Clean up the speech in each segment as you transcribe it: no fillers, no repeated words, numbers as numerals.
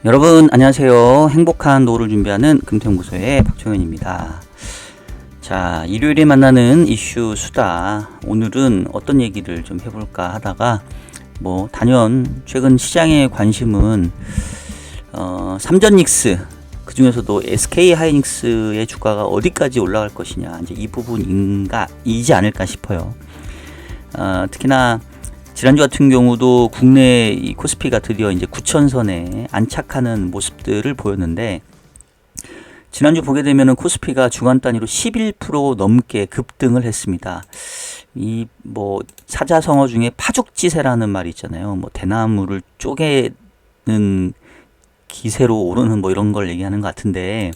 여러분 안녕하세요. 행복한 노후를 준비하는 금태연구소의 박종현입니다. 자, 일요일에 만나는 이슈 수다. 오늘은 어떤 얘기를 좀 해볼까 하다가 단연 최근 시장의 관심은 삼전닉스, 그 중에서도 SK 하이닉스의 주가가 어디까지 올라갈 것이냐, 이제 이 부분이지 않을까 싶어요. 특히나 지난주 같은 경우도 국내 이 코스피가 드디어 이제 9,000선에 안착하는 모습들을 보였는데, 지난주 보게 되면은 코스피가 주간 단위로 11% 넘게 급등을 했습니다. 이 사자성어 중에 파죽지세라는 말이 있잖아요. 대나무를 쪼개는 기세로 오르는 이런 걸 얘기하는 것 같은데,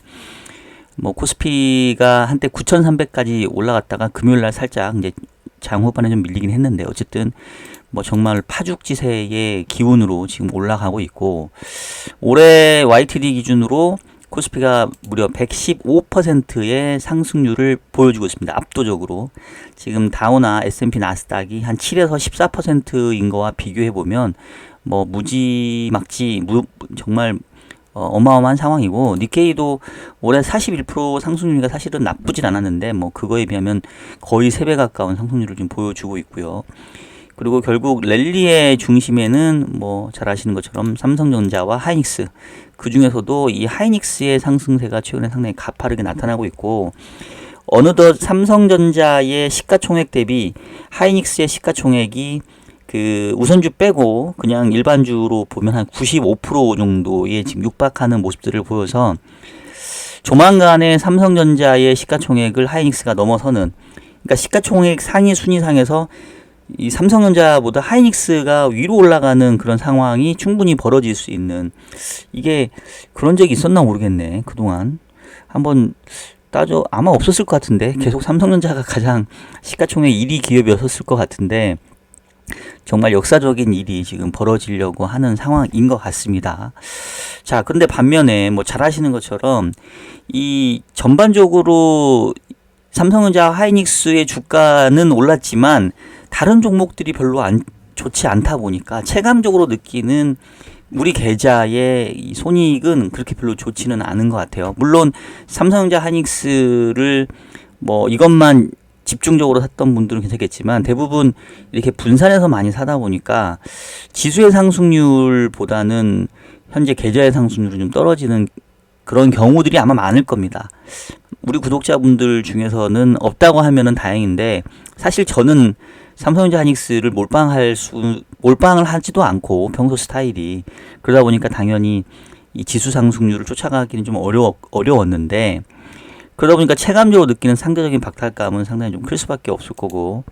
코스피가 한때 9,300까지 올라갔다가 금요일 날 살짝 이제 장 후반에 좀 밀리긴 했는데, 어쨌든 정말 파죽지세의 기운으로 지금 올라가고 있고, 올해 YTD 기준으로 코스피가 무려 115%의 상승률을 보여주고 있습니다. 압도적으로. 지금 다우나 S&P 나스닥이 한 7에서 14%인 거와 비교해 보면 무지막지 정말 어마어마한 상황이고, 니케이도 올해 41% 상승률이 사실은 나쁘진 않았는데 그거에 비하면 거의 3배 가까운 상승률을 좀 보여주고 있고요. 그리고 결국 랠리의 중심에는 잘 아시는 것처럼 삼성전자와 하이닉스, 그 중에서도 이 하이닉스의 상승세가 최근에 상당히 가파르게 나타나고 있고, 어느덧 삼성전자의 시가총액 대비 하이닉스의 시가총액이 그 우선주 빼고 그냥 일반주로 보면 한 95% 정도에 지금 육박하는 모습들을 보여서, 조만간에 삼성전자의 시가총액을 하이닉스가 넘어서는, 그러니까 시가총액 상위 순위상에서 이 삼성전자보다 하이닉스가 위로 올라가는 그런 상황이 충분히 벌어질 수 있는, 이게 그런 적이 있었나 모르겠네. 그동안 한번 아마 없었을 것 같은데, 계속 삼성전자가 가장 시가총액 1위 기업이었을 것 같은데, 정말 역사적인 일이 지금 벌어지려고 하는 상황인 것 같습니다. 자, 근데 반면에 잘 아시는 것처럼 이 전반적으로 삼성전자 하이닉스의 주가는 올랐지만 다른 종목들이 별로 좋지 않다 보니까 체감적으로 느끼는 우리 계좌의 이 손익은 그렇게 별로 좋지는 않은 것 같아요. 물론 삼성전자 하이닉스를 이것만 집중적으로 샀던 분들은 괜찮겠지만, 대부분 이렇게 분산해서 많이 사다 보니까 지수의 상승률보다는 현재 계좌의 상승률이 좀 떨어지는 그런 경우들이 아마 많을 겁니다. 우리 구독자분들 중에서는 없다고 하면은 다행인데, 사실 저는 삼성전자 하이닉스를 몰빵을 하지도 않고, 평소 스타일이 그러다 보니까 당연히 이 지수 상승률을 쫓아가기는 좀 어려웠는데, 그러다 보니까 체감적으로 느끼는 상대적인 박탈감은 상당히 좀 클 수밖에 없을 거고,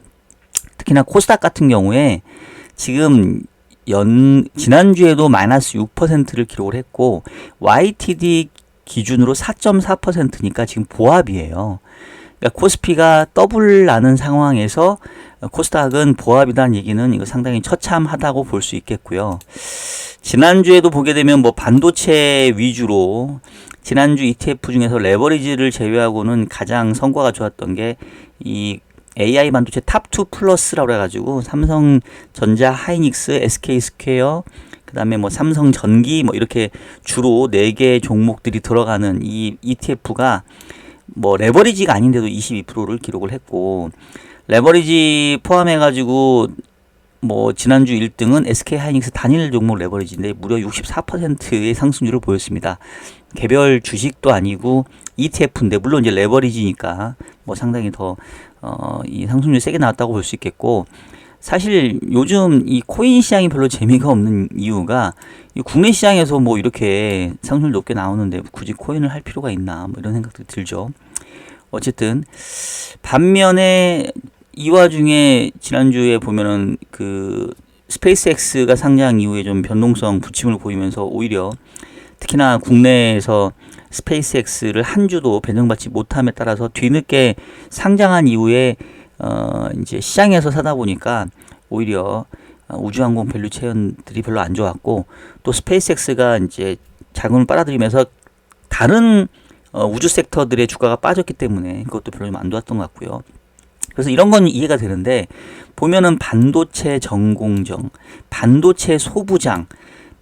특히나 코스닥 같은 경우에 지금 지난주에도 마이너스 6%를 기록을 했고, YTD 기준으로 4.4%니까 지금 보합이에요. 그러니까 코스피가 더블 나는 상황에서 코스닥은 보합이라는 얘기는 이거 상당히 처참하다고 볼 수 있겠고요. 지난주에도 보게 되면 반도체 위주로, 지난주 ETF 중에서 레버리지를 제외하고는 가장 성과가 좋았던 게 이 AI 반도체 탑2 플러스라고 해가지고 삼성전자, 하이닉스, SK 스퀘어, 그 다음에 삼성전기 이렇게 주로 4개 종목들이 들어가는 이 ETF가 레버리지가 아닌데도 22%를 기록을 했고, 레버리지 포함해가지고 지난주 1등은 SK 하이닉스 단일 종목 레버리지인데 무려 64%의 상승률을 보였습니다. 개별 주식도 아니고 ETF인데, 물론 이제 레버리지니까 상당히 더 이 상승률이 세게 나왔다고 볼 수 있겠고, 사실 요즘 이 코인 시장이 별로 재미가 없는 이유가, 이 국내 시장에서 이렇게 상승률 높게 나오는데 굳이 코인을 할 필요가 있나, 이런 생각도 들죠. 어쨌든 반면에 이 와중에 지난주에 보면은 그 스페이스X가 상장 이후에 좀 변동성 부침을 보이면서, 오히려 특히나 국내에서 스페이스X를 한 주도 배정받지 못함에 따라서 뒤늦게 상장한 이후에 이제 시장에서 사다 보니까 오히려 우주항공 밸류 체현들이 별로 안 좋았고, 또 스페이스X가 이제 자금을 빨아들이면서 다른 우주 섹터들의 주가가 빠졌기 때문에 그것도 별로 좀 안 좋았던 것 같고요. 그래서 이런 건 이해가 되는데, 보면은 반도체 전공정, 반도체 소부장,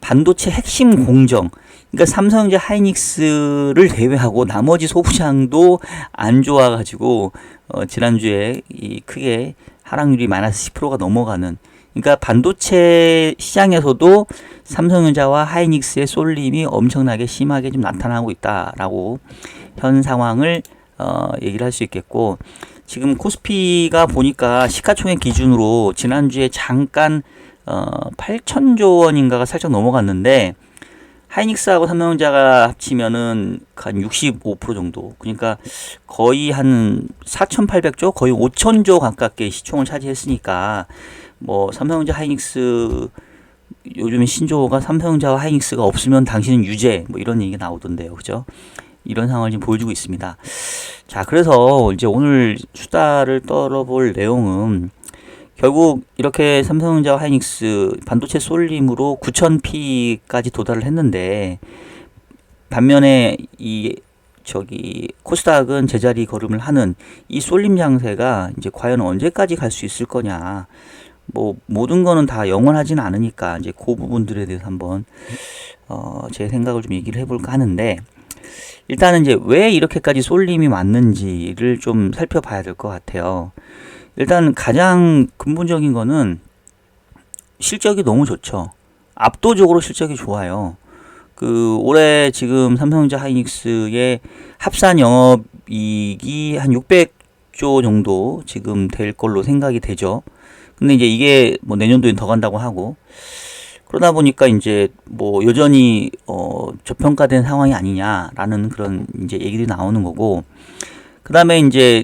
반도체 핵심 공정, 그러니까 삼성전자 하이닉스를 제외하고 나머지 소부장도 안 좋아가지고 지난주에 이 크게 하락률이 마이너스 10%가 넘어가는, 그러니까 반도체 시장에서도 삼성전자와 하이닉스의 쏠림이 엄청나게 심하게 좀 나타나고 있다라고 현 상황을 얘기를 할 수 있겠고, 지금 코스피가 보니까 시가총액 기준으로 지난주에 잠깐 8천조 원인가가 살짝 넘어갔는데, 하이닉스하고 삼성전자가 합치면은 한 65% 정도, 그러니까 거의 한 4,800조, 거의 5천조 가깝게 시총을 차지했으니까 뭐 삼성전자 하이닉스 요즘에 신조어가 삼성전자와 하이닉스가 없으면 당신은 유죄, 뭐 이런 얘기가 나오던데요, 그죠? 이런 상황을 지금 보여주고 있습니다. 자, 그래서 이제 오늘 수다를 떨어볼 내용은 결국 이렇게 삼성전자와 하이닉스 반도체 쏠림으로 9,000P까지 도달을 했는데, 반면에 이 코스닥은 제자리 걸음을 하는 이 쏠림 장세가 이제 과연 언제까지 갈 수 있을 거냐. 뭐 모든 거는 다 영원하지는 않으니까 이제 그 부분들에 대해서 한번 제 생각을 좀 얘기를 해볼까 하는데, 일단은 이제 왜 이렇게까지 쏠림이 왔는지를 좀 살펴봐야 될 것 같아요. 일단 가장 근본적인 거는 실적이 너무 좋죠. 압도적으로 실적이 좋아요. 그 올해 지금 삼성전자 하이닉스의 합산 영업이익이 한 600조 정도 지금 될 걸로 생각이 되죠. 근데 이제 이게 뭐 내년도엔 더 간다고 하고, 그러다 보니까 이제 뭐 여전히 저평가된 상황이 아니냐라는 그런 이제 얘기들이 나오는 거고, 그다음에 이제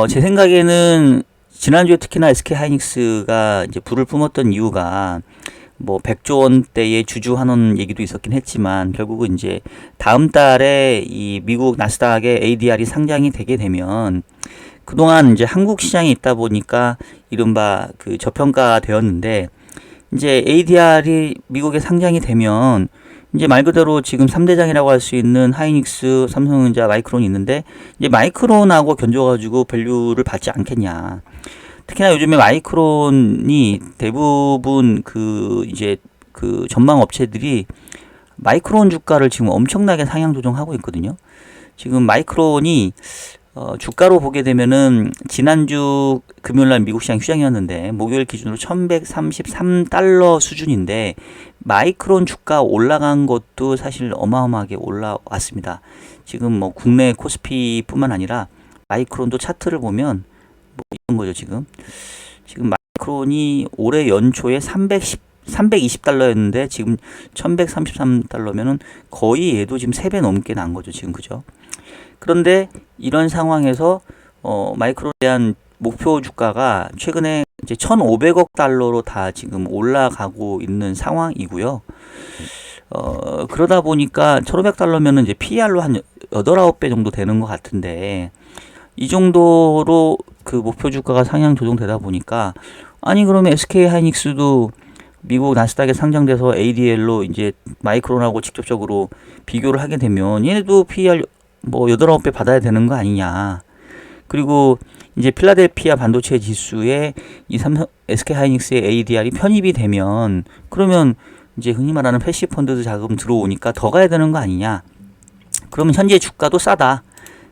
제 생각에는 지난주에 특히나 SK 하이닉스가 이제 불을 뿜었던 이유가 뭐 100조 원대의 주주 환원 얘기도 있었긴 했지만, 결국은 이제 다음 달에 이 미국 나스닥의 ADR이 상장이 되게 되면, 그동안 이제 한국 시장에 있다 보니까 이른바 그 저평가되었는데, 이제 ADR이 미국에 상장이 되면 이제 말 그대로 지금 3대장이라고 할 수 있는 하이닉스, 삼성전자, 마이크론이 있는데, 이제 마이크론하고 견줘가지고 밸류를 받지 않겠냐. 특히나 요즘에 마이크론이 대부분 이제 전망 업체들이 마이크론 주가를 지금 엄청나게 상향 조정하고 있거든요. 지금 마이크론이 주가로 보게 되면은 지난주 금요일날 미국 시장 휴장이었는데 목요일 기준으로 1133달러 수준인데, 마이크론 주가 올라간 것도 사실 어마어마하게 올라왔습니다. 지금 뭐 국내 코스피뿐만 아니라 마이크론도 차트를 보면 뭐 이런 거죠. 지금 마이크론이 올해 연초에 320달러였는데 지금 1133달러면은 거의 얘도 지금 3배 넘게 난 거죠. 지금, 그죠? 그런데 이런 상황에서 마이크론에 대한 목표 주가가 최근에 이제 1,500억 달러로 다 지금 올라가고 있는 상황이고요. 그러다 보니까 1,500달러면은 이제 PER로 한 8, 9배 정도 되는 것 같은데, 이 정도로 그 목표 주가가 상향 조정되다 보니까, 아니 그러면 SK 하이닉스도 미국 나스닥에 상장돼서 ADR로 이제 마이크론하고 직접적으로 비교를 하게 되면 얘네도 PER 뭐 8, 9배 받아야 되는 거 아니냐. 그리고 이제 필라델피아 반도체 지수에 이 SK 하이닉스의 ADR이 편입이 되면, 그러면 이제 흔히 말하는 패시브 펀드 자금 들어오니까 더 가야 되는 거 아니냐. 그러면 현재 주가도 싸다.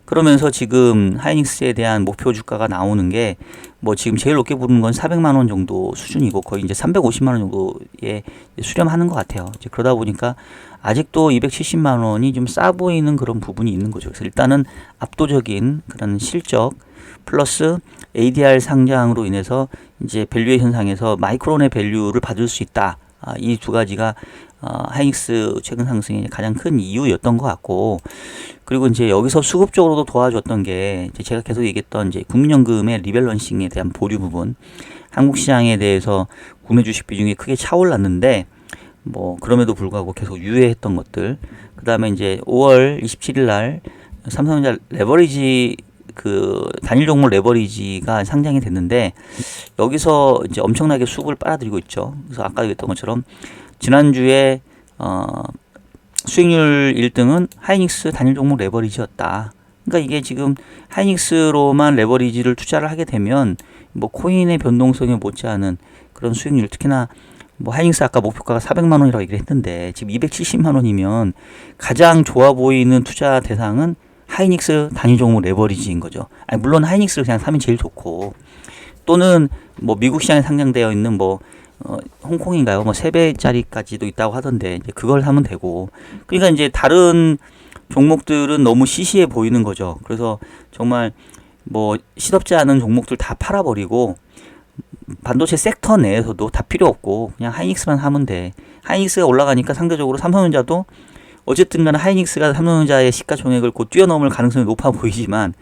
그러면서 지금 하이닉스에 대한 목표 주가가 나오는 게 뭐 지금 제일 높게 부르는 건 400만 원 정도 수준이고, 거의 이제 350만 원 정도에 수렴하는 것 같아요. 이제 그러다 보니까 아직도 270만 원이 좀 싸 보이는 그런 부분이 있는 거죠. 그래서 일단은 압도적인 그런 실적 플러스 ADR 상장으로 인해서 이제 밸류에이션 상에서 마이크론의 밸류를 받을 수 있다. 이 두 가지가 하이닉스 최근 상승의 가장 큰 이유였던 것 같고, 그리고 이제 여기서 수급적으로도 도와줬던 게 이제 제가 계속 얘기했던 이제 국민연금의 리밸런싱에 대한 보류 부분, 한국 시장에 대해서 국내 주식 비중이 크게 차올랐는데 뭐 그럼에도 불구하고 계속 유예했던 것들, 그 다음에 이제 5월 27일 날 삼성전자 레버리지 단일 종목 레버리지가 상장이 됐는데, 여기서 이제 엄청나게 수급을 빨아들이고 있죠. 그래서 아까 얘기했던 것처럼 지난주에 수익률 1등은 하이닉스 단일 종목 레버리지였다. 그러니까 이게 지금 하이닉스로만 레버리지를 투자를 하게 되면 뭐 코인의 변동성에 못지않은 그런 수익률, 특히나 뭐 하이닉스 아까 목표가가 400만 원이라고 얘기를 했는데 지금 270만 원이면 가장 좋아 보이는 투자 대상은 하이닉스 단위 종목 레버리지인 거죠. 아니, 물론 하이닉스를 그냥 사면 제일 좋고, 또는 뭐 미국 시장에 상장되어 있는 뭐 홍콩인가요? 뭐 3배짜리까지도 있다고 하던데 이제 그걸 사면 되고. 그러니까 이제 다른 종목들은 너무 시시해 보이는 거죠. 그래서 정말 뭐 시덥지 않은 종목들 다 팔아버리고 반도체 섹터 내에서도 다 필요 없고 그냥 하이닉스만 하면 돼. 하이닉스가 올라가니까 상대적으로 삼성전자도 어쨌든 간에 하이닉스가 삼성전자의 시가총액을 곧 뛰어넘을 가능성이 높아 보이지만,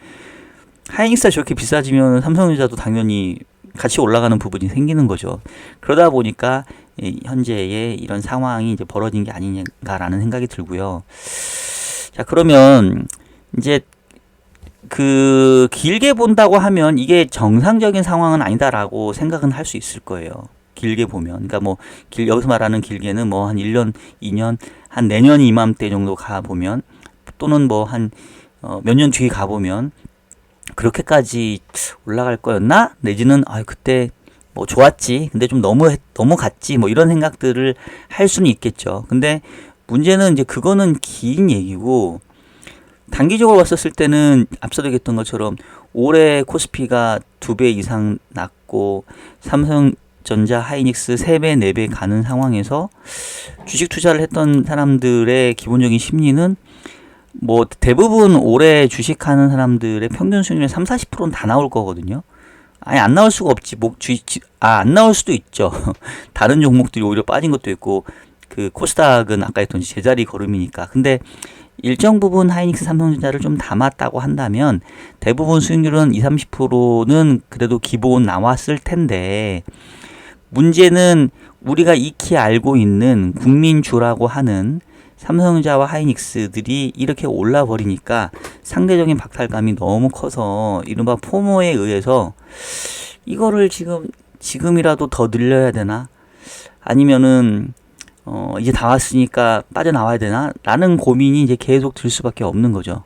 하이닉스가 저렇게 비싸지면 삼성전자도 당연히 같이 올라가는 부분이 생기는 거죠. 그러다 보니까 현재의 이런 상황이 이제 벌어진 게 아닌가라는 생각이 들고요. 자, 그러면 이제 그 길게 본다고 하면 이게 정상적인 상황은 아니다라고 생각은 할 수 있을 거예요. 길게 보면. 그러니까 뭐 여기서 말하는 길게는 뭐 한 1년, 2년, 한 내년 이맘때 정도 가 보면, 또는 뭐 한 몇 년 뒤에 가 보면 그렇게까지 올라갈 거였나? 내지는 그때 뭐 좋았지. 근데 좀 너무 갔지. 뭐 이런 생각들을 할 수는 있겠죠. 근데 문제는 이제 그거는 긴 얘기고, 단기적으로 봤었을 때는 앞서도 얘기했던 것처럼 올해 코스피가 2배 이상 낮고 삼성전자, 하이닉스 3배, 4배 가는 상황에서 주식 투자를 했던 사람들의 기본적인 심리는 뭐 대부분 올해 주식하는 사람들의 평균 수익률이 30-40%는 다 나올 거거든요. 아니, 안 나올 수가 없지. 안 나올 수도 있죠. 다른 종목들이 오히려 빠진 것도 있고, 그 코스닥은 아까 했던 제자리 걸음이니까. 근데 일정 부분 하이닉스, 삼성전자를 좀 담았다고 한다면 대부분 수익률은 20-30%는 그래도 기본 나왔을 텐데, 문제는 우리가 익히 알고 있는 국민주라고 하는 삼성전자와 하이닉스들이 이렇게 올라 버리니까 상대적인 박탈감이 너무 커서 이른바 포모에 의해서 이거를 지금이라도 더 늘려야 되나? 아니면은 이제 다 왔으니까 빠져나와야 되나? 라는 고민이 이제 계속 들 수밖에 없는 거죠.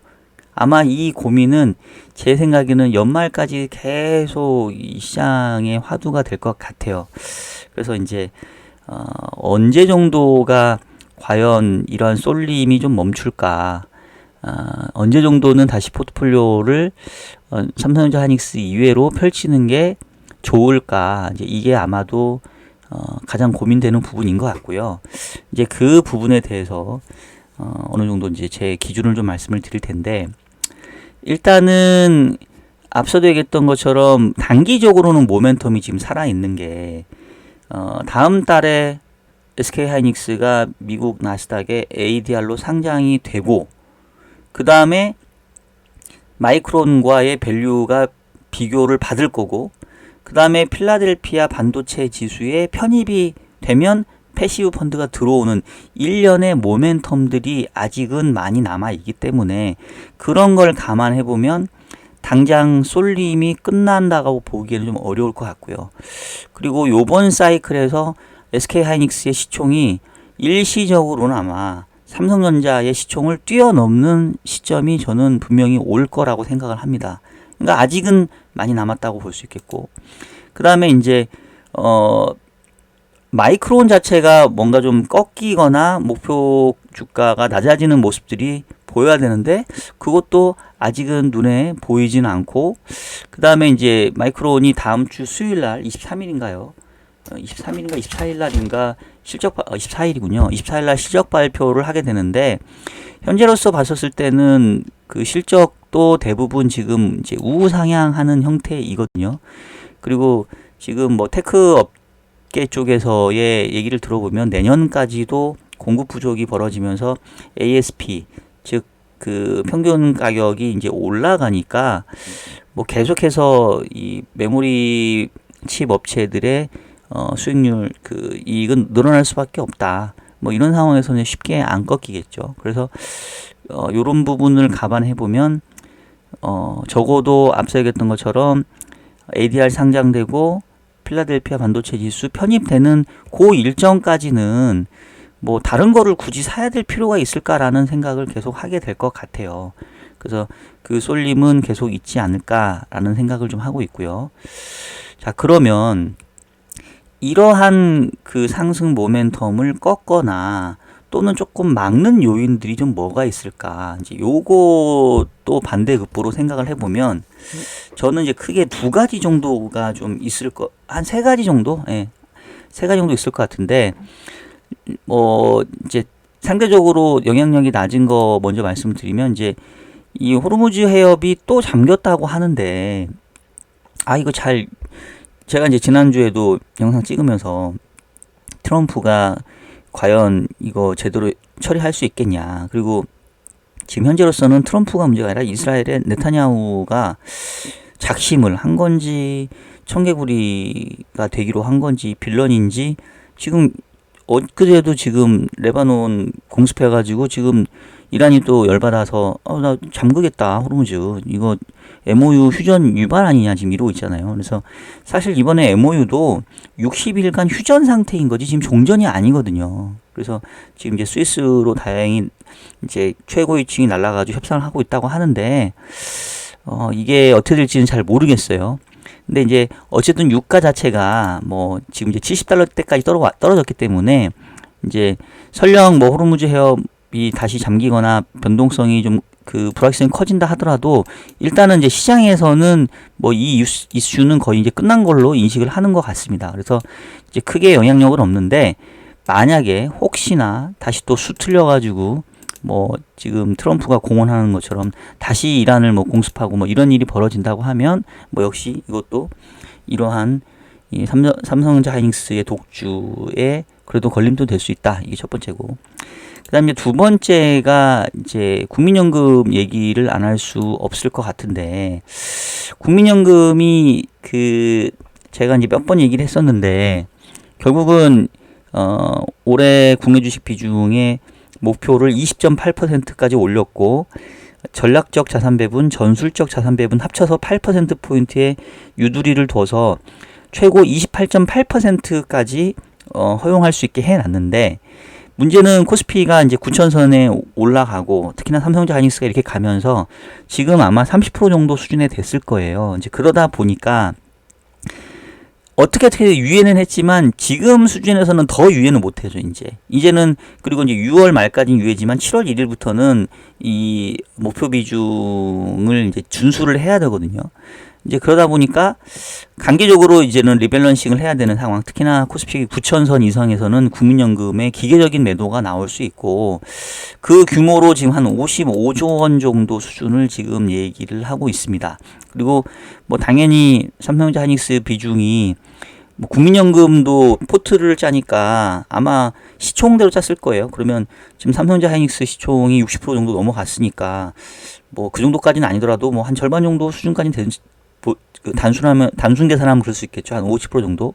아마 이 고민은 제 생각에는 연말까지 계속 이 시장의 화두가 될 것 같아요. 그래서 이제 언제 정도가 과연 이러한 쏠림이 좀 멈출까? 언제 정도는 다시 포트폴리오를 삼성전자, 하이닉스 이외로 펼치는 게 좋을까? 이제 이게 아마도 가장 고민되는 부분인 것 같고요. 이제 그 부분에 대해서 어느 정도 이제 제 기준을 좀 말씀을 드릴 텐데, 일단은 앞서도 얘기했던 것처럼 단기적으로는 모멘텀이 지금 살아있는 게, 다음 달에 SK 하이닉스가 미국 나스닥에 ADR로 상장이 되고, 그 다음에 마이크론과의 밸류가 비교를 받을 거고, 그 다음에 필라델피아 반도체 지수에 편입이 되면 패시브 펀드가 들어오는 일련의 모멘텀들이 아직은 많이 남아있기 때문에, 그런 걸 감안해보면 당장 쏠림이 끝난다고 보기에는 좀 어려울 것 같고요. 그리고 요번 사이클에서 SK 하이닉스의 시총이 일시적으로는 아마 삼성전자의 시총을 뛰어넘는 시점이 저는 분명히 올 거라고 생각을 합니다. 그러니까 아직은 많이 남았다고 볼 수 있겠고, 그 다음에 이제 마이크론 자체가 뭔가 좀 꺾이거나 목표 주가가 낮아지는 모습들이 보여야 되는데 그것도 아직은 눈에 보이지는 않고, 그 다음에 이제 마이크론이 다음 주 수요일날 23일인가요? 23일인가 24일날인가 24일이군요. 24일날 실적 발표를 하게 되는데, 현재로서 봤었을 때는 그 실적도 대부분 지금 이제 우상향하는 형태이거든요. 그리고 지금 뭐 테크 업계 쪽에서의 얘기를 들어보면 내년까지도 공급 부족이 벌어지면서 ASP, 즉 그 평균 가격이 이제 올라가니까 뭐 계속해서 이 메모리 칩 업체들의 수익률 그 이익은 늘어날 수밖에 없다. 뭐 이런 상황에서는 쉽게 안 꺾이겠죠. 그래서 요런 부분을 감안해 보면 적어도 앞서 얘기했던 것처럼 ADR 상장되고 필라델피아 반도체 지수 편입되는 그 일정까지는 뭐 다른 거를 굳이 사야 될 필요가 있을까라는 생각을 계속 하게 될 것 같아요. 그래서 그 쏠림은 계속 있지 않을까라는 생각을 좀 하고 있고요. 자, 그러면 이러한 그 상승 모멘텀을 꺾거나 또는 조금 막는 요인들이 좀 뭐가 있을까? 이제 요거 또 반대급부로 생각을 해보면 저는 이제 크게 두 가지 정도가 좀 있을 한 세 가지 정도? 예. 세 가지 정도 있을 것 같은데, 이제 상대적으로 영향력이 낮은 거 먼저 말씀을 드리면, 이제 이 호르무즈 해협이 또 잠겼다고 하는데, 이거 제가 이제 지난주에도 영상 찍으면서 트럼프가 과연 이거 제대로 처리할 수 있겠냐. 그리고 지금 현재로서는 트럼프가 문제가 아니라 이스라엘의 네타냐후가 작심을 한 건지 청개구리가 되기로 한 건지 빌런인지 지금 엊그제도 지금 레바논 공습해가지고 지금 이란이 또 열받아서 나 잠그겠다 호르무즈 이거 MOU 휴전 위반 아니냐 지금 이러고 있잖아요. 그래서 사실 이번에 MOU도 60일간 휴전 상태인 거지 지금 종전이 아니거든요. 그래서 지금 이제 스위스로 다행히 이제 최고위층이 날라가지고 협상을 하고 있다고 하는데 이게 어떻게 될지는 잘 모르겠어요. 근데 이제 어쨌든 유가 자체가 뭐 지금 이제 $70대까지 떨어졌기 때문에 이제 설령 뭐 호르무즈 해협이 다시 잠기거나 변동성이 좀 그 불확실성이 커진다 하더라도 일단은 이제 시장에서는 뭐 이 이슈는 거의 이제 끝난 걸로 인식을 하는 것 같습니다. 그래서 이제 크게 영향력은 없는데 만약에 혹시나 다시 또 수틀려가지고 뭐 지금 트럼프가 공언하는 것처럼 다시 이란을 뭐 공습하고 뭐 이런 일이 벌어진다고 하면 뭐 역시 이것도 이러한 이 삼성전자 하이닉스의 독주에 그래도 걸림도 될 수 있다. 이게 첫 번째고. 그다음에 두 번째가 이제 국민연금 얘기를 안 할 수 없을 것 같은데 국민연금이 제가 이제 몇 번 얘기를 했었는데 결국은 올해 국내 주식 비중의 목표를 20.8%까지 올렸고 전략적 자산 배분, 전술적 자산 배분 합쳐서 8%포인트의 유두리를 둬서 최고 28.8%까지 허용할 수 있게 해놨는데 문제는 코스피가 이제 9,000선에 올라가고 특히나 삼성전자 하이닉스가 이렇게 가면서 지금 아마 30% 정도 수준에 됐을 거예요. 이제 그러다 보니까 어떻게 유예는 했지만 지금 수준에서는 더 유예는 못해죠. 이제는 그리고 이제 6월 말까지는 유예지만 7월 1일부터는 이 목표 비중을 이제 준수를 해야 되거든요. 이제 그러다 보니까 단기적으로 이제는 리밸런싱을 해야 되는 상황. 특히나 코스피 9,000선 이상에서는 국민연금의 기계적인 매도가 나올 수 있고 그 규모로 지금 한 55조 원 정도 수준을 지금 얘기를 하고 있습니다. 그리고 뭐 당연히 삼성전자 하이닉스 비중이 뭐 국민연금도 포트를 짜니까 아마 시총대로 짰을 거예요. 그러면 지금 삼성전자 하이닉스 시총이 60% 정도 넘어갔으니까 뭐 그 정도까지는 아니더라도 뭐 한 절반 정도 수준까지 단순 계산하면 그럴 수 있겠죠. 한 50% 정도.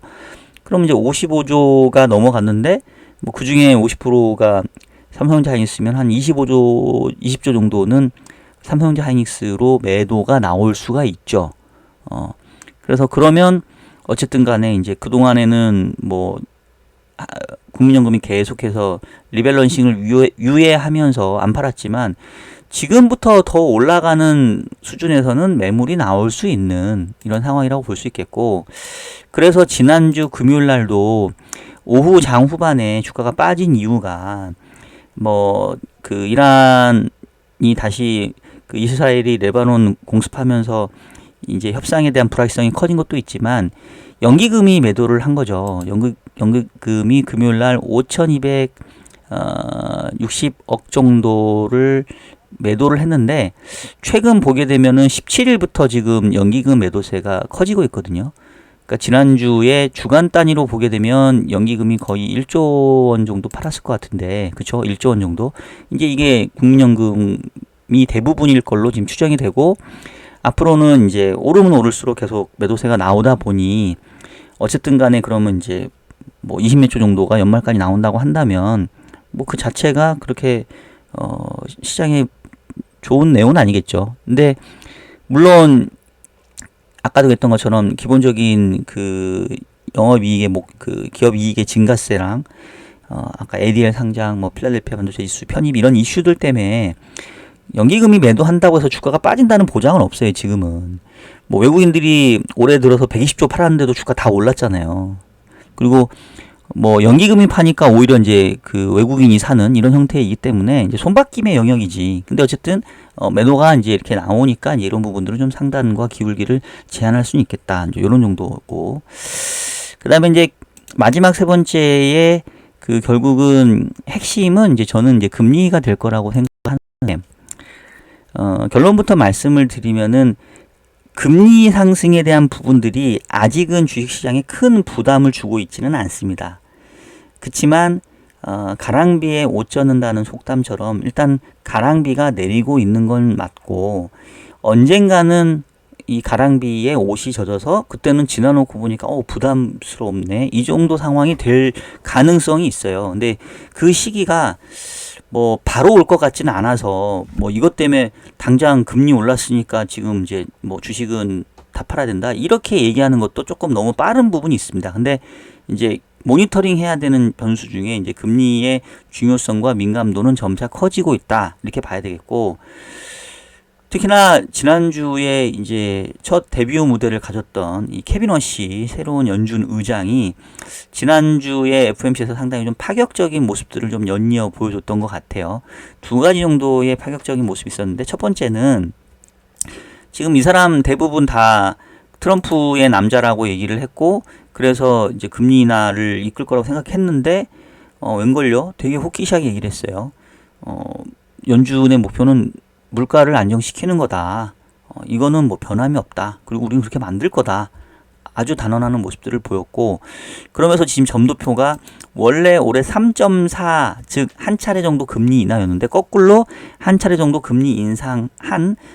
그럼 이제 55조가 넘어갔는데 뭐 그 중에 50%가 삼성전자 하이닉스면 한 20조 정도는 삼성전자 하이닉스로 매도가 나올 수가 있죠. 그래서 그러면 어쨌든 간에 이제 그동안에는 뭐 국민연금이 계속해서 리밸런싱을 유예하면서 안 팔았지만 지금부터 더 올라가는 수준에서는 매물이 나올 수 있는 이런 상황이라고 볼 수 있겠고 그래서 지난주 금요일 날도 오후 장 후반에 주가가 빠진 이유가 뭐 이란이 다시 이스라엘이 레바논 공습하면서 이제 협상에 대한 불확실성이 커진 것도 있지만 연기금이 매도를 한 거죠. 연기금이 금요일 날 5,260억 정도를 매도를 했는데 최근 보게 되면은 17일부터 지금 연기금 매도세가 커지고 있거든요. 그러니까 지난주에 주간 단위로 보게 되면 연기금이 거의 1조 원 정도 팔았을 것 같은데 그쵸? 1조 원 정도. 이제 이게 국민연금이 대부분일 걸로 지금 추정이 되고 앞으로는 이제 오르면 오를수록 계속 매도세가 나오다 보니 어쨌든 간에 그러면 이제 뭐 20몇 조 정도가 연말까지 나온다고 한다면 뭐 그 자체가 그렇게 시장에 좋은 내용은 아니겠죠. 근데 물론 아까도 했던 것처럼 기본적인 영업이익의 기업 이익의 증가세랑 아까 ADL 상장, 뭐 필라델피아 반도체 지수 편입 이런 이슈들 때문에 연기금이 매도한다고 해서 주가가 빠진다는 보장은 없어요. 지금은 뭐 외국인들이 올해 들어서 120조 팔았는데도 주가 다 올랐잖아요. 그리고 뭐 연기금이 파니까 오히려 이제 그 외국인이 사는 이런 형태이기 때문에 이제 손바뀜의 영역이지. 근데 어쨌든 매도가 이제 이렇게 나오니까 이제 이런 부분들은 좀 상단과 기울기를 제한할 수는 있겠다. 이제 이런 정도고. 그다음에 이제 마지막 세 번째에 그 결국은 핵심은 이제 저는 이제 금리가 될 거라고 생각하는데 결론부터 말씀을 드리면은 금리 상승에 대한 부분들이 아직은 주식시장에 큰 부담을 주고 있지는 않습니다. 그치만 가랑비에 옷 젖는다는 속담처럼 일단 가랑비가 내리고 있는 건 맞고 언젠가는 이 가랑비에 옷이 젖어서 그때는 지나놓고 보니까 부담스럽네 이 정도 상황이 될 가능성이 있어요. 근데 그 시기가 뭐 바로 올 것 같지는 않아서 뭐 이것 때문에 당장 금리 올랐으니까 지금 이제 뭐 주식은 다 팔아야 된다 이렇게 얘기하는 것도 조금 너무 빠른 부분이 있습니다. 근데 이제 모니터링 해야 되는 변수 중에 이제 금리의 중요성과 민감도는 점차 커지고 있다 이렇게 봐야 되겠고, 특히나 지난주에 이제 첫 데뷔 무대를 가졌던 이 케빈 워시 새로운 연준 의장이 지난주에 FOMC에서 상당히 좀 파격적인 모습들을 좀 연이어 보여줬던 것 같아요. 두 가지 정도의 파격적인 모습이 있었는데, 첫 번째는 지금 이 사람 대부분 다 트럼프의 남자라고 얘기를 했고, 그래서 이제 금리 인하를 이끌 거라고 생각했는데 웬걸요? 되게 호기시하게 얘기를 했어요. 연준의 목표는 물가를 안정시키는 거다. 이거는 뭐 변함이 없다. 그리고 우리는 그렇게 만들 거다. 아주 단언하는 모습들을 보였고, 그러면서 지금 점도표가 원래 올해 3.4, 즉 한 차례 정도 금리 인하였는데 거꾸로 한 차례 정도 금리 인상한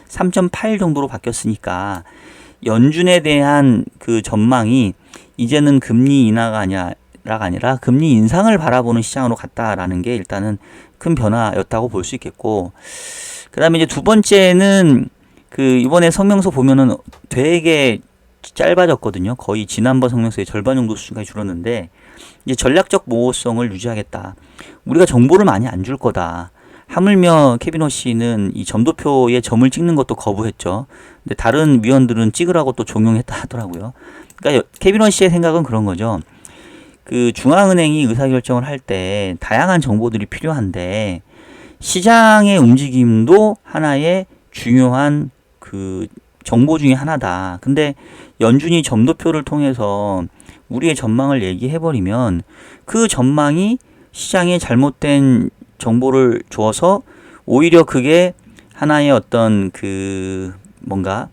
3.8 정도로 바뀌었으니까 연준에 대한 그 전망이 이제는 금리 인하가 아니라 금리 인상을 바라보는 시장으로 갔다라는 게 일단은 큰 변화였다고 볼 수 있겠고, 그 다음에 이제 두 번째는 그 이번에 성명서 보면은 되게 짧아졌거든요. 거의 지난번 성명서의 절반 정도 수준까지 줄었는데, 이제 전략적 모호성을 유지하겠다. 우리가 정보를 많이 안 줄 거다. 하물며 케빈 워시는 이 점도표에 점을 찍는 것도 거부했죠. 근데 다른 위원들은 찍으라고 또 종용했다 하더라고요. 그러니까 케빈 워시의 생각은 그런 거죠. 그 중앙은행이 의사결정을 할 때 다양한 정보들이 필요한데 시장의 움직임도 하나의 중요한 그 정보 중에 하나다. 근데 연준이 점도표를 통해서 우리의 전망을 얘기해버리면 그 전망이 시장에 잘못된 정보를 줘서 오히려 그게 하나의 어떤 그 뭔가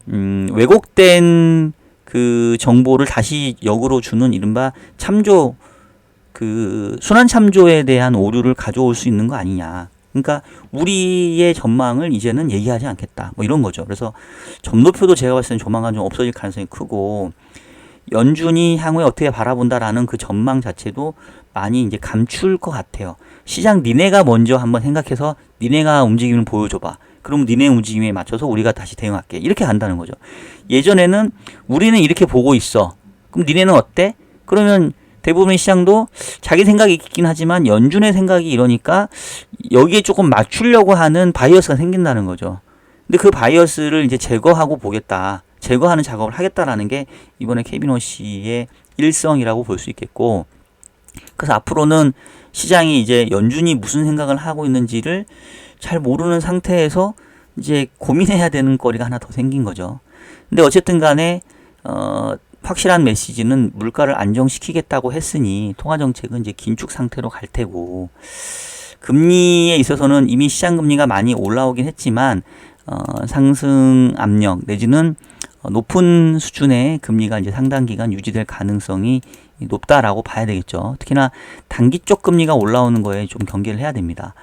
왜곡된 그 정보를 다시 역으로 주는 이른바 참조, 그 순환 참조에 대한 오류를 가져올 수 있는 거 아니냐. 그러니까 우리의 전망을 이제는 얘기하지 않겠다. 뭐 이런 거죠. 그래서 점도표도 제가 봤을 때는 조만간 좀 없어질 가능성이 크고, 연준이 향후에 어떻게 바라본다라는 그 전망 자체도 많이 이제 감출 것 같아요. 시장 니네가 먼저 한번 생각해서 니네가 움직임을 보여줘봐. 그럼 니네 움직임에 맞춰서 우리가 다시 대응할게. 이렇게 간다는 거죠. 예전에는 우리는 이렇게 보고 있어. 그럼 니네는 어때? 그러면 대부분의 시장도 자기 생각이 있긴 하지만 연준의 생각이 이러니까 여기에 조금 맞추려고 하는 바이어스가 생긴다는 거죠. 근데 그 바이어스를 이제 제거하고 보겠다. 제거하는 작업을 하겠다라는 게 이번에 케빈 워시의 일성이라고 볼 수 있겠고, 그래서 앞으로는 시장이 이제 연준이 무슨 생각을 하고 있는지를 잘 모르는 상태에서 이제 고민해야 되는 거리가 하나 더 생긴 거죠. 근데 어쨌든 간에 확실한 메시지는 물가를 안정시키겠다고 했으니 통화정책은 이제 긴축 상태로 갈 테고, 금리에 있어서는 이미 시장 금리가 많이 올라오긴 했지만 상승 압력 내지는 높은 수준의 금리가 이제 상당 기간 유지될 가능성이 높다라고 봐야 되겠죠. 특히나 단기 쪽 금리가 올라오는 거에 좀 경계를 해야 됩니다.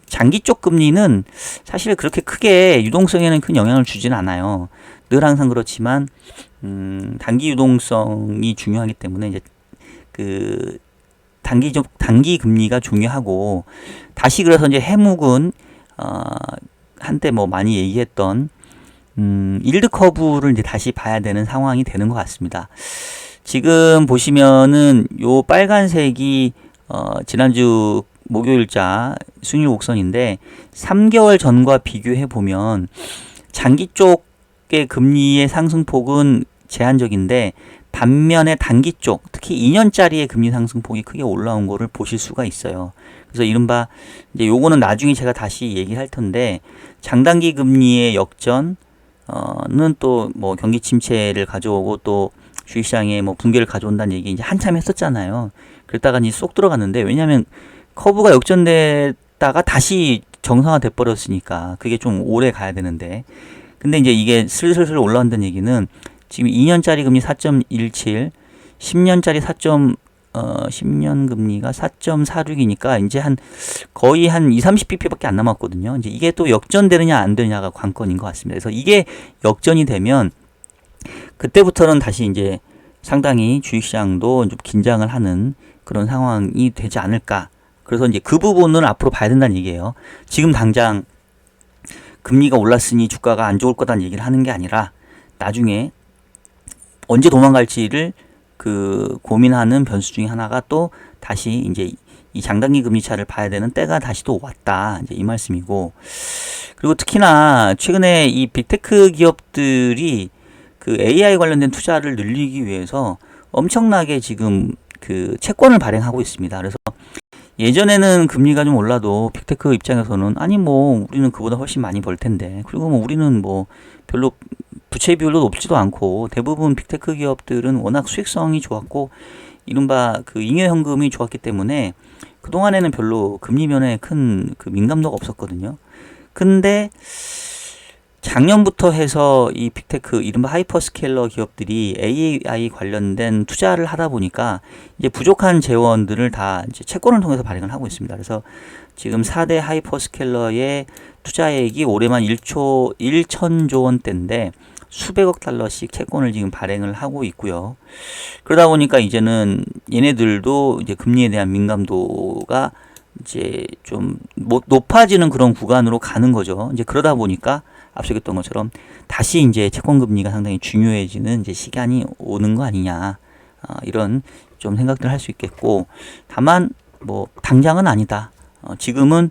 장기 쪽 금리는 사실 그렇게 크게 유동성에는 큰 영향을 주지는 않아요. 늘 항상 그렇지만 단기 유동성이 중요하기 때문에 이제 그 단기 금리가 중요하고, 다시 그래서 이제 해묵은 한때 뭐 많이 얘기했던 일드 커브를 이제 다시 봐야 되는 상황이 되는 것 같습니다. 지금 보시면은 요 빨간색이 지난주 목요일자 수익률 곡선인데 3개월 전과 비교해 보면 장기 쪽의 금리의 상승폭은 제한적인데 반면에 단기 쪽, 특히 2년짜리의 금리 상승폭이 크게 올라온 거를 보실 수가 있어요. 그래서 이른바 이제 요거는 나중에 제가 다시 얘기할 텐데 장단기 금리의 역전은 또 뭐 경기 침체를 가져오고 또 주식시장에 뭐 붕괴를 가져온다는 얘기 이제 한참 했었잖아요. 그랬다가 이제 쏙 들어갔는데 왜냐하면 커브가 역전됐다가 다시 정상화 돼 버렸으니까 그게 좀 오래 가야 되는데 근데 이제 이게 슬슬 올라온다는 얘기는 지금 2년짜리 금리 4.17, 10년짜리 10년 금리가 4.46이니까 이제 거의 한 30bp밖에 안 남았거든요. 이제 이게 또 역전되느냐 안 되느냐가 관건인 것 같습니다. 그래서 이게 역전이 되면 그때부터는 다시 이제 상당히 주식시장도 좀 긴장을 하는 그런 상황이 되지 않을까. 그래서 이제 그 부분을 앞으로 봐야 된다는 얘기예요. 지금 당장 금리가 올랐으니 주가가 안 좋을 거다는 얘기를 하는 게 아니라 나중에 언제 도망갈지를 고민하는 변수 중에 하나가 또 다시 이제 이 장단기 금리 차를 봐야 되는 때가 다시 또 왔다. 이제 이 말씀이고. 그리고 특히나 최근에 이 빅테크 기업들이 AI 관련된 투자를 늘리기 위해서 엄청나게 지금 채권을 발행하고 있습니다. 그래서 예전에는 금리가 좀 올라도 빅테크 입장에서는 아니 뭐 우리는 그보다 훨씬 많이 벌 텐데 그리고 뭐 우리는 뭐 별로 부채 비율도 높지도 않고 대부분 빅테크 기업들은 워낙 수익성이 좋았고 이른바 잉여 현금이 좋았기 때문에 그동안에는 별로 금리 면에 큰 민감도가 없었거든요. 근데 작년부터 해서 이 빅테크 이른바 하이퍼스케일러 기업들이 AI 관련된 투자를 하다 보니까 이제 부족한 재원들을 다 이제 채권을 통해서 발행을 하고 있습니다. 그래서 지금 4대 하이퍼스케일러의 투자액이 올해만 1천조 원대인데 수백억 달러씩 채권을 지금 발행을 하고 있고요. 그러다 보니까 이제는 얘네들도 이제 금리에 대한 민감도가 이제 좀 높아지는 그런 구간으로 가는 거죠. 이제 그러다 보니까 앞서 얘기했던 것처럼 다시 이제 채권 금리가 상당히 중요해지는 이제 시간이 오는 거 아니냐. 이런 좀 생각들 할 수 있겠고 다만 뭐 당장은 아니다. 지금은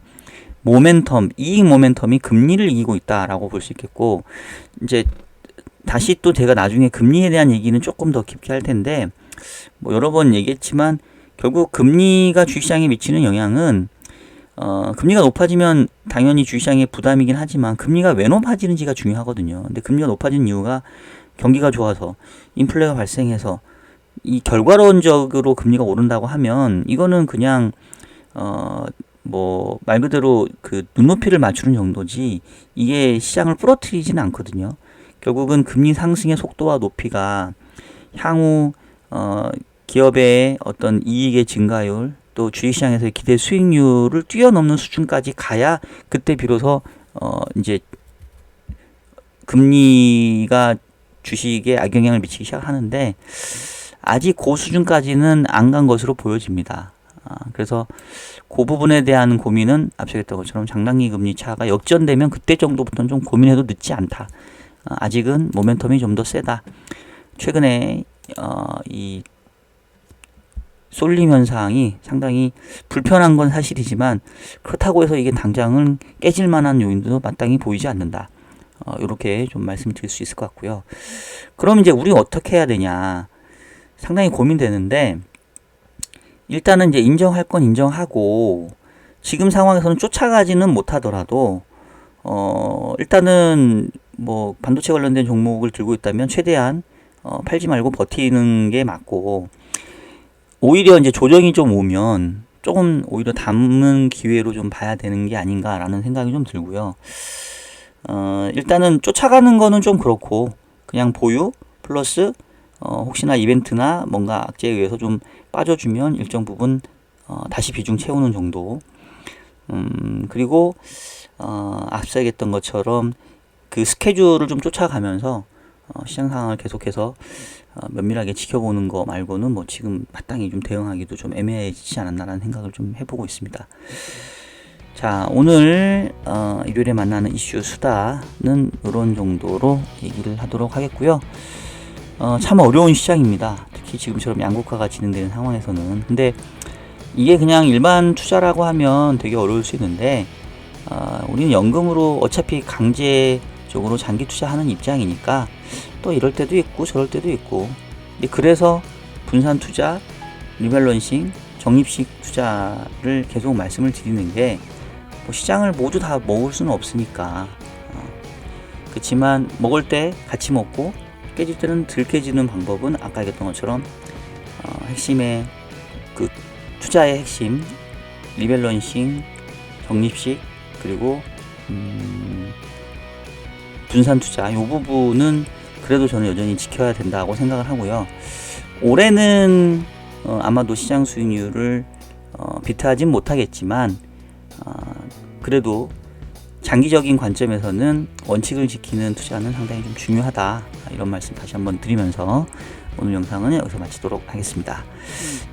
이익 모멘텀이 금리를 이기고 있다라고 볼 수 있겠고 이제 다시 또 제가 나중에 금리에 대한 얘기는 조금 더 깊게 할 텐데 뭐 여러 번 얘기했지만 결국 금리가 주식시장에 미치는 영향은 금리가 높아지면 당연히 주식시장에 부담이긴 하지만 금리가 왜 높아지는지가 중요하거든요. 근데 금리가 높아지는 이유가 경기가 좋아서 인플레가 발생해서 이 결과론적으로 금리가 오른다고 하면 이거는 그냥 뭐 말 그대로 눈높이를 맞추는 정도지 이게 시장을 부러뜨리지는 않거든요. 결국은 금리 상승의 속도와 높이가 향후 기업의 어떤 이익의 증가율 또 주식시장에서의 기대 수익률을 뛰어넘는 수준까지 가야 그때 비로소 이제 금리가 주식에 악영향을 미치기 시작하는데 아직 그 수준까지는 안 간 것으로 보여집니다. 그래서 그 부분에 대한 고민은 앞서 했던 것처럼 장단기 금리 차가 역전되면 그때 정도부터는 좀 고민해도 늦지 않다. 아직은 모멘텀이 좀 더 세다. 최근에 이 쏠림 현상이 상당히 불편한 건 사실이지만 그렇다고 해서 이게 당장은 깨질 만한 요인도 마땅히 보이지 않는다. 이렇게 좀 말씀드릴 수 있을 것 같고요. 그럼 이제 우리 어떻게 해야 되냐 상당히 고민되는데 일단은 이제 인정할 건 인정하고 지금 상황에서는 쫓아가지는 못하더라도 일단은 뭐 반도체 관련된 종목을 들고 있다면 최대한 팔지 말고 버티는 게 맞고 오히려 이제 조정이 좀 오면 조금 오히려 담는 기회로 좀 봐야 되는 게 아닌가라는 생각이 좀 들고요. 일단은 쫓아가는 거는 좀 그렇고 그냥 보유 플러스 혹시나 이벤트나 뭔가 악재에 의해서 좀 빠져주면 일정 부분 다시 비중 채우는 정도. 그리고 앞서 얘기했던 것처럼 스케줄을 좀 쫓아가면서 시장 상황을 계속해서 면밀하게 지켜보는 거 말고는 뭐 지금 마땅히 좀 대응하기도 좀 애매해지지 않았나라는 생각을 좀 해보고 있습니다. 자, 오늘 일요일에 만나는 이슈 수다는 이런 정도로 얘기를 하도록 하겠고요. 참 어려운 시장입니다. 특히 지금처럼 양극화가 진행되는 상황에서는. 근데 이게 그냥 일반 투자라고 하면 되게 어려울 수 있는데 우리는 연금으로 어차피 강제적으로 장기 투자하는 입장이니까 또 이럴 때도 있고 저럴 때도 있고 그래서 분산 투자, 리밸런싱, 적립식 투자를 계속 말씀을 드리는 게 뭐 시장을 모두 다 먹을 수는 없으니까 그렇지만 먹을 때 같이 먹고 깨질 때는 덜 깨지는 방법은 아까 얘기했던 것처럼 핵심의 그 투자의 핵심 리밸런싱, 적립식 그리고 분산 투자 이 부분은 그래도 저는 여전히 지켜야 된다고 생각을 하고요. 올해는 아마도 시장 수익률을 비트하진 못하겠지만 그래도 장기적인 관점에서는 원칙을 지키는 투자는 상당히 좀 중요하다 이런 말씀 다시 한번 드리면서 오늘 영상은 여기서 마치도록 하겠습니다. 자,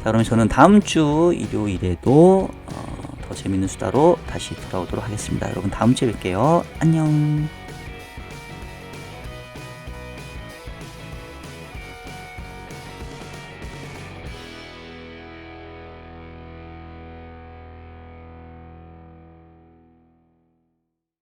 그러면 저는 다음 주 일요일에도 더 재밌는 수다로 다시 돌아오도록 하겠습니다. 여러분 다음 주에 뵐게요. 안녕.